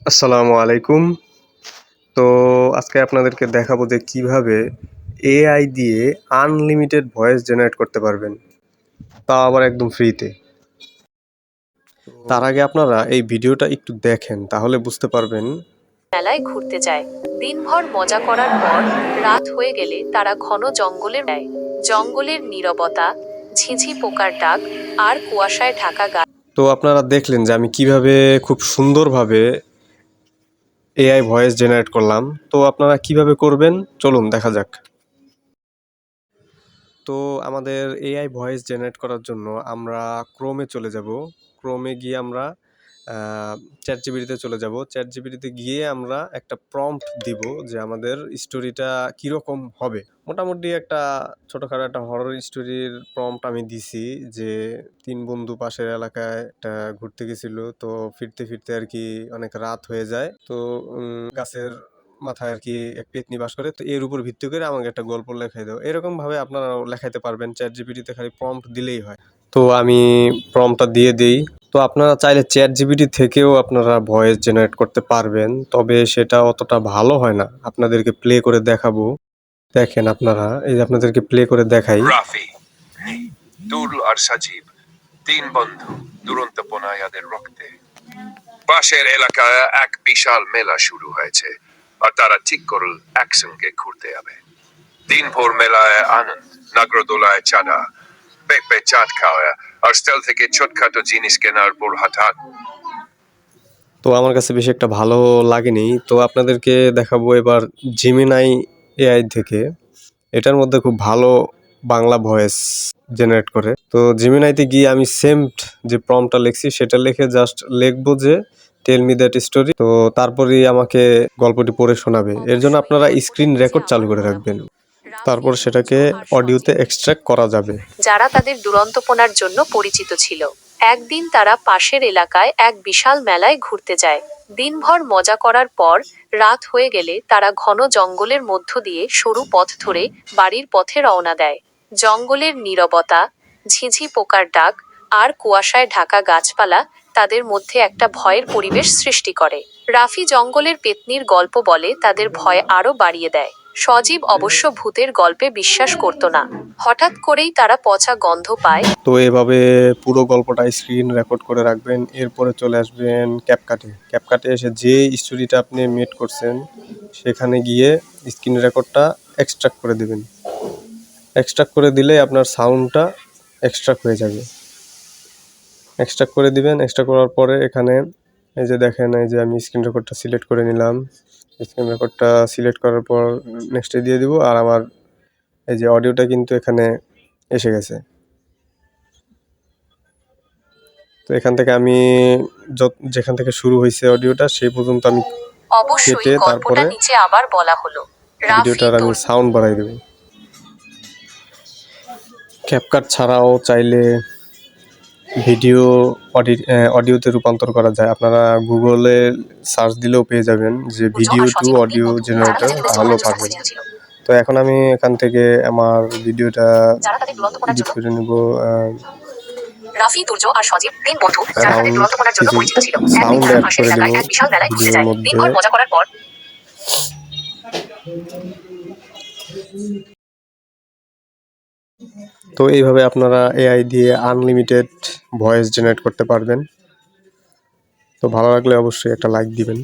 আসসালামু আলাইকুম। তো আজকে আপনাদেরকে দেখাবো যে কিভাবে এআই দিয়ে আনলিমিটেড ভয়েস জেনারেট করতে পারবেন। তাও আবার একদম ফ্রিতে। তার আগে আপনারা এই ভিডিওটা একটু দেখেন, তাহলে বুঝতে পারবেন। মেলায় ঘুরতে যায়। দিনভর মজা করার পর রাত হয়ে গেলে তারা ঘন জঙ্গলের যায়। জঙ্গলের নীরবতা, ঝিঝি পোকার ডাক আর কুয়াশায় ঢাকা গাছ। তো আপনারা দেখলেন যে আমি কিভাবে খুব সুন্দরভাবে এআই ভয়েস জেনারেট করলাম। তো আপনারা কিভাবে করবেন চলুন দেখা যাক। তো আমাদের এআই ভয়েস জেনারেট করার জন্য আমরা ক্রোমে চলে যাব। ক্রোমে গিয়ে আমরা চ্যাটজিপিটিতে চলে যাব। চ্যাটজিপিটিতে গিয়ে আমরা একটা প্রম্পট দিব যে আমাদের স্টোরিটা কীরকম হবে। মোটামুটি একটা ছোটোখাটো একটা হরর স্টোরির প্রম্পট আমি দিছি যে 3 বন্ধু পাশের এলাকায় একটা ঘুরতে গেছিলো। তো ফিরতে ফিরতে আর কি অনেক রাত হয়ে যায়। তো গাছের মাথায় আর কি এক পেতনি বাস করে। তো এর উপর ভিত্তি করে আমাকে একটা গল্প লেখাই দাও। এরকম ভাবে আপনারাও লেখাইতে পারবেন। চ্যাটজিপিটিতে খালি প্রম্পট দিলেই হয়। তো আমি প্রম্পটটা দিয়ে দেই। তো আপনারা চাইলে চ্যাটজিপিটি থেকেও আপনারা ভয়েস জেনারেট করতে পারবেন, তবে সেটা অতটা ভালো হয় না। আপনাদেরকে প্লে করে দেখাবো। দেখেন আপনারা, এই যে আপনাদেরকে প্লে করে দেখাই। রাফি, দুরু আর সাজিব, 3 বন্ধু, দুরন্তপনায় এদের রক্তে। পাশের এলাকায় এক বিশাল মেলা শুরু হয়েছে আর তারা ঠিক করল একসঙ্গে ঘুরতে যাবে। দিনভর মেলায় আনন্দ, নাগরদোলায় চাঁদা, পেঁপে চাট খাওয়া আর স্টল থেকে ছোটখাটো জিনিস কেনার পর হঠাৎ। তো আমার কাছে বেশি একটা ভালো লাগেনি। তো আপনাদেরকে দেখাবো এবার জেমিনাই এআই থেকে। এটার মধ্যে খুব ভালো বাংলা ভয়েস জেনারেট করে। তো জেমিনাইতে গিয়ে আমি সেম যে প্রম্পটটা লিখছি সেটা লিখে জাস্ট লিখবো যে টেল মি দ্যাট স্টোরি। তো তারপরেই আমাকে গল্পটি পড়ে শোনাবে। এর জন্য আপনারা স্ক্রিন রেকর্ড চালু করে রাখবেন। তারপর সেটাকে অডিওতে এক্সট্রাক্ট করা যাবে। যারা তাদের দুরন্তপনার জন্য পরিচিত ছিল। একদিন তারা পাশের এলাকায় এক বিশাল মেলায় ঘুরতে যায়। দিনভর মজা করার পর রাত হয়ে গেলে তারা ঘন জঙ্গলের মধ্য দিয়ে সরু পথ ধরে বাড়ির পথে রওনা দেয়। জঙ্গলের নীরবতা, ঝিঝি পোকার ডাক আর কুয়াশায় ঢাকা গাছপালা তাদের মধ্যে একটা ভয়ের পরিবেশ সৃষ্টি করে। রাফি জঙ্গলের পেতনির গল্প বলে তাদের ভয় আরো বাড়িয়ে দেয়। সজীব অবশ্য ভূতের গল্পে বিশ্বাস করত না। হঠাৎ করেই তারা পচা গন্ধ পায়। তো এভাবে পুরো গল্পটা স্ক্রিন রেকর্ড করে রাখবেন। এরপরে চলে আসবেন ক্যাপকাটে। ক্যাপকাটে এসে যে স্টোরিটা আপনি মেড করছেন সেখানে গিয়ে স্ক্রিন রেকর্ডটা এক্সট্রাক্ট করে দেবেন। এক্সট্রাক্ট করে দিলে আপনার সাউন্ডটা এক্সট্রাক্ট হয়ে যাবে। এক্সট্রাক্ট করে দিবেন। এক্সট্রাক্ট করার পরে এখানে এই যে দেখেন, এই যে আমি স্ক্রিন রেকর্ডটা সিলেক্ট করে নিলাম। স্ক্রিন রেকর্ডটা সিলেক্ট করার পর নেক্সটে দিয়ে দিব। আর আমার এই যে অডিওটা কিন্তু এখানে এসে গেছে। তো এখান থেকে আমি যেখান থেকে শুরু হয়েছে অডিওটা সেই পর্যন্ত আমি কেটে তারপরে নিচে আবার বলা হলো। ভিডিওটার আমি সাউন্ড বাড়াই দেব। ক্যাপকাট ছাড়াও চাইলে ভিডিও অডিওতে রূপান্তর করা যায়। আপনারা গুগলে সার্চ দিলেও পেয়ে যাবেন যে ভিডিও টু অডিও জেনারেটর, তাহলেও পারবেন। তো এখন আমি এখান থেকে আমার ভিডিওটা এডিট করে নেব। রাফি, দুর্য আর সজীব 3 বন্ধু যারা তাদের দুরন্তপনার জন্য পরিচিত ছিল। সাউন্ড অ্যাড করে দেব এক বিশাল মেলায় ঘুরতে ভিডিওর যায়। মধ্যে। দিনভর মজা করার পর তো এইভাবে আপনারা এআই দিয়ে আনলিমিটেড ভয়েস জেনারেট করতে পারবেন। তো ভালো লাগলে অবশ্যই একটা লাইক দিবেন।